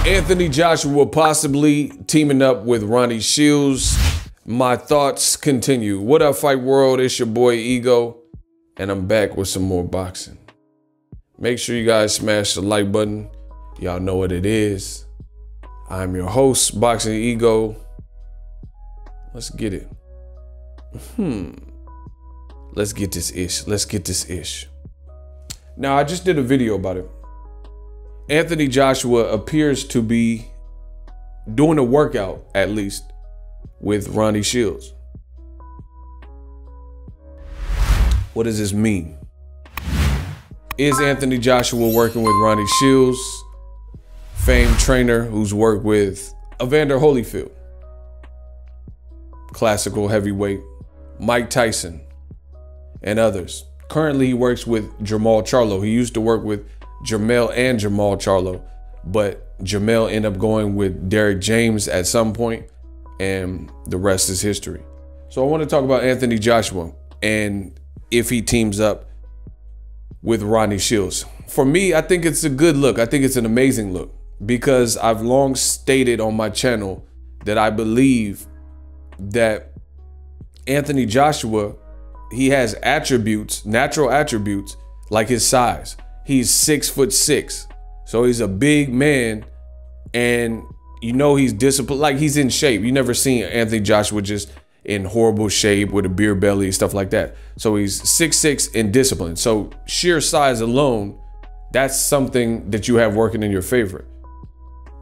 Anthony Joshua possibly teaming up with Ronnie Shields. My thoughts continue. What up, Fight World? It's your boy Ego, and I'm back with some more boxing. Make sure you guys smash the like button. Y'all know what it is. I'm your host, Boxing Ego. Let's get it. Let's get this ish. Now, I just did a video about it. Anthony Joshua appears to be doing a workout, at least, with Ronnie Shields. What does this mean? Is Anthony Joshua working with Ronnie Shields, famed trainer who's worked with Evander Holyfield, classical heavyweight, Mike Tyson, and others? Currently, he works with Charlo. He used to work with Jermell and Jamal Charlo, but Jermell ended up going with Derek James at some point, and the rest is history. So I want to talk about Anthony Joshua and if he teams up with Ronnie Shields. For me, I think it's a good look. I think it's an amazing look because I've long stated on my channel that I believe that Anthony Joshua, he has attributes, natural attributes, like his size. He's 6'6", so he's a big man, and you know he's disciplined, like he's in shape. You never seen Anthony Joshua just in horrible shape with a beer belly and stuff like that. So he's 6'6" and disciplined. So sheer size alone, that's something that you have working in your favor.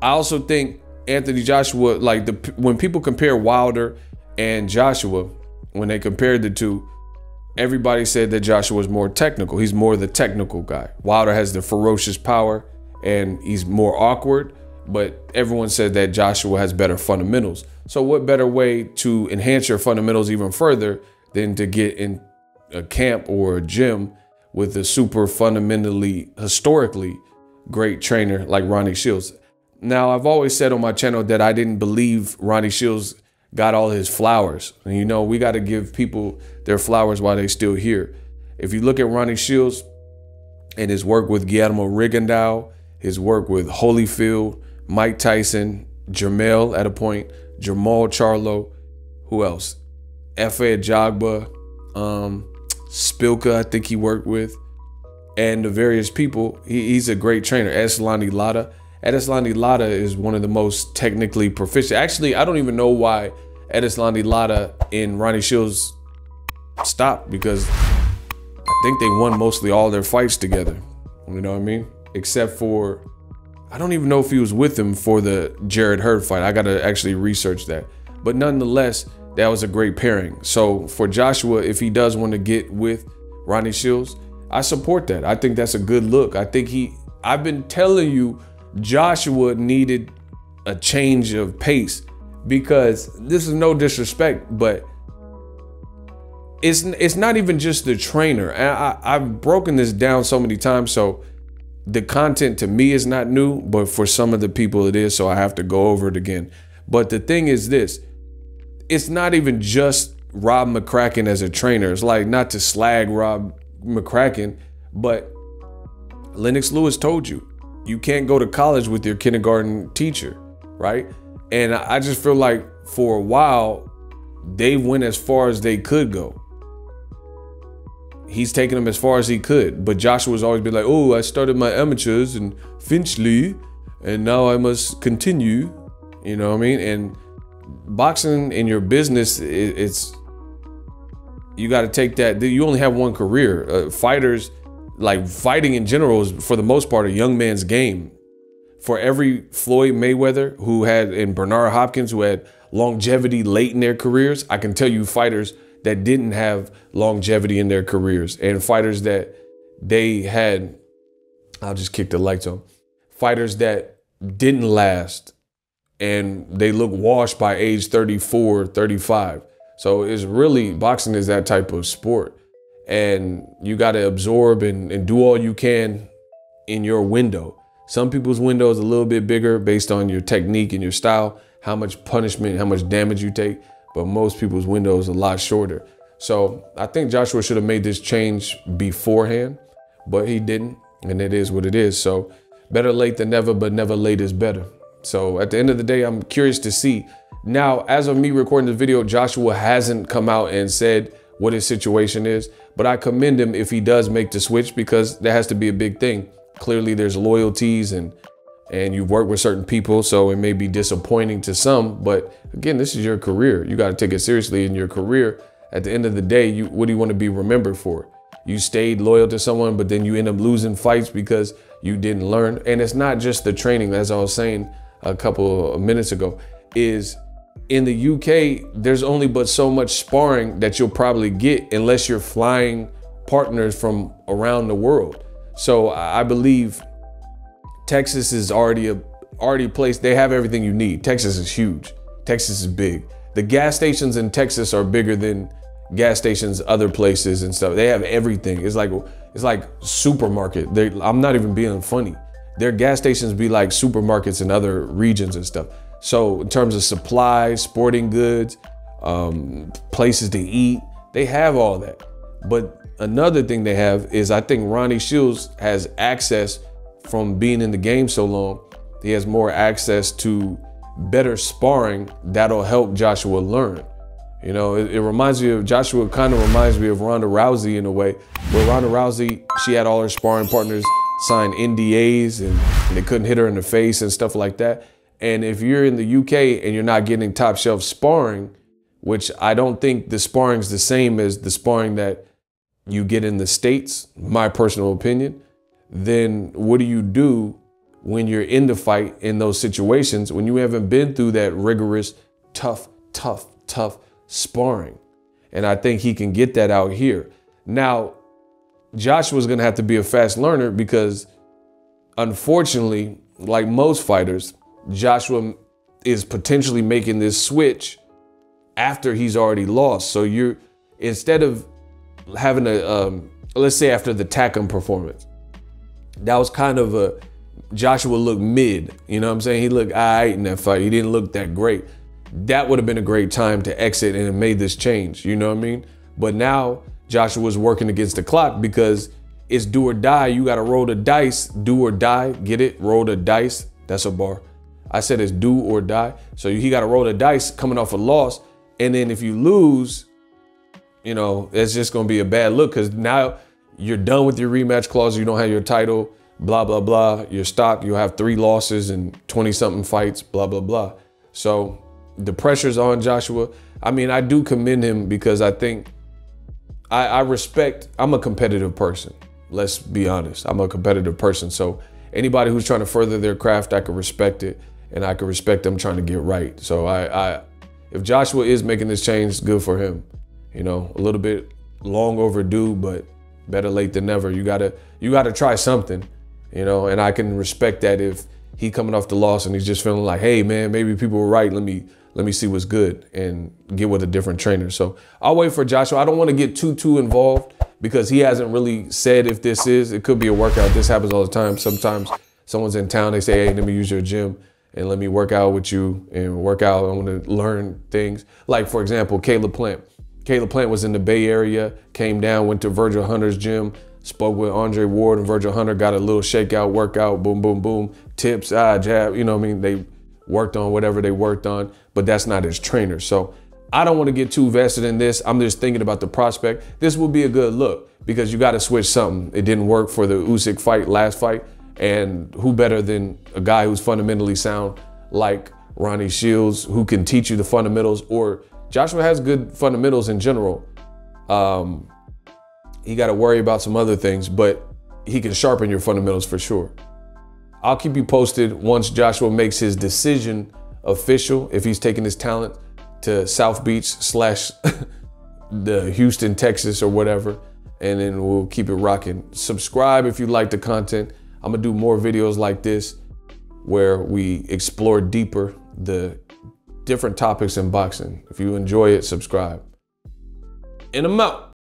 I also think Anthony Joshua, like when people compare Wilder and Joshua, when they compared the two, everybody said that Joshua was more technical. He's more the technical guy. Wilder has the ferocious power and he's more awkward, but everyone said that Joshua has better fundamentals. So what better way to enhance your fundamentals even further than to get in a camp or a gym with a super fundamentally, historically great trainer like Ronnie Shields? Now, I've always said on my channel that I didn't believe Ronnie Shields got all his flowers. And you know, we got to give people their flowers while they're still here. If you look at Ronnie Shields and his work with Guillermo Rigondeaux, his work with Holyfield, Mike Tyson, Jermell at a point, Jamal Charlo, who else? F.A. Jagba, Spilka, I think he worked with, and the various people. He's a great trainer. Eslani Lara. Eslani Lara is one of the most technically proficient. Actually, I don't even know why Eslani Lara and Ronnie Shields stopped, because I think they won mostly all their fights together. You know what I mean? Except for, I don't even know if he was with him for the Jarrett Hurd fight. I got to actually research that. But nonetheless, that was a great pairing. So for Joshua, if he does want to get with Ronnie Shields, I support that. I think that's a good look. I think I've been telling you, Joshua needed a change of pace, because this is no disrespect, but it's not even just the trainer. I've broken this down so many times, so the content to me is not new, but for some of the people it is, so I have to go over it again. But the thing is this, it's not even just Rob McCracken as a trainer. It's like, not to slag Rob McCracken, but Lennox Lewis told you, you can't go to college with your kindergarten teacher, right? And I just feel like for a while, they went as far as they could go. He's taken them as far as he could, but Joshua's always been like, oh, I started my amateurs in Finchley, and now I must continue, you know what I mean? And boxing in your business, it's, you got to take that, you only have one career. Fighters, like fighting in general is for the most part a young man's game. For every Floyd Mayweather who had, and Bernard Hopkins who had longevity late in their careers, I can tell you fighters that didn't have longevity in their careers, and fighters that they had, I'll just kick the lights on, fighters that didn't last and they look washed by age 34, 35. So it's really, boxing is that type of sport. And you got to absorb and do all you can in your window. Some people's window is a little bit bigger based on your technique and your style, how much punishment, how much damage you take. But most people's window is a lot shorter. So I think Joshua should have made this change beforehand, but he didn't. And it is what it is. So better late than never, but never late is better. So at the end of the day, I'm curious to see. Now, as of me recording this video, Joshua hasn't come out and said what his situation is, but I commend him if he does make the switch, because that has to be a big thing. Clearly there's loyalties and you've worked with certain people, so it may be disappointing to some, but again, this is your career. You got to take it seriously in your career. At the end of the day, what do you want to be remembered for? You stayed loyal to someone, but then you end up losing fights because you didn't learn. And it's not just the training, as I was saying a couple of minutes ago, is in the UK, there's only but so much sparring that you'll probably get unless you're flying partners from around the world. So I believe Texas is already a place. They have everything you need. Texas is huge. Texas is big. The gas stations in Texas are bigger than gas stations other places and stuff. They have everything. It's like supermarket. I'm not even being funny. Their gas stations be like supermarkets in other regions and stuff. So in terms of supplies, sporting goods, places to eat, they have all that. But another thing they have is, I think Ronnie Shields has access from being in the game so long. He has more access to better sparring that'll help Joshua learn. You know, it reminds me of, Joshua kind of reminds me of Ronda Rousey in a way, where Ronda Rousey, she had all her sparring partners sign NDAs and they couldn't hit her in the face and stuff like that. And if you're in the UK and you're not getting top shelf sparring, which I don't think the sparring's the same as the sparring that you get in the States, my personal opinion, then what do you do when you're in the fight in those situations, when you haven't been through that rigorous, tough sparring? And I think he can get that out here. Now, Joshua's gonna have to be a fast learner because, unfortunately, like most fighters, Joshua is potentially making this switch after he's already lost. So you're, instead of having a, let's say after the Takam performance, that was kind of a, Joshua looked mid, you know what I'm saying? He looked all right in that fight. He didn't look that great. That would have been a great time to exit and it made this change, you know what I mean? But now Joshua's working against the clock because it's do or die. You got to roll the dice, do or die. Get it? Roll the dice. That's a bar. I said it's do or die. So he got to roll the dice coming off a loss. And then if you lose, you know, it's just going to be a bad look because now you're done with your rematch clause. You don't have your title, blah, blah, blah. You're stopped. You'll have 3 losses and 20 something fights, blah, blah, blah. So the pressure's on Joshua. I mean, I do commend him because I think I respect, I'm a competitive person. Let's be honest. I'm a competitive person. So anybody who's trying to further their craft, I can respect it. And I can respect them trying to get right. So if Joshua is making this change, good for him. You know, a little bit long overdue, but better late than never. You gotta try something, you know, and I can respect that if he coming off the loss and he's just feeling like, hey man, maybe people were right. Let me see what's good and get with a different trainer. So I'll wait for Joshua. I don't want to get too involved because he hasn't really said if this is, it could be a workout. This happens all the time. Sometimes someone's in town, they say, hey, let me use your gym and let me work out with you and work out. I want to learn things. Like, for example, Caleb Plant. Caleb Plant was in the Bay Area, came down, went to Virgil Hunter's gym, spoke with Andre Ward, and Virgil Hunter got a little shakeout workout, boom, boom, boom, tips, jab, you know what I mean? They worked on whatever they worked on, but that's not his trainer. So I don't want to get too vested in this. I'm just thinking about the prospect. This will be a good look because you got to switch something. It didn't work for the Usyk fight, last fight. And who better than a guy who's fundamentally sound like Ronnie Shields, who can teach you the fundamentals, or Joshua has good fundamentals in general. He got to worry about some other things, but he can sharpen your fundamentals for sure. I'll keep you posted once Joshua makes his decision official, if he's taking his talent to South Beach / the Houston, Texas or whatever, and then we'll keep it rocking. Subscribe if you like the content. I'm gonna do more videos like this where we explore deeper the different topics in boxing. If you enjoy it, subscribe. And I'm out.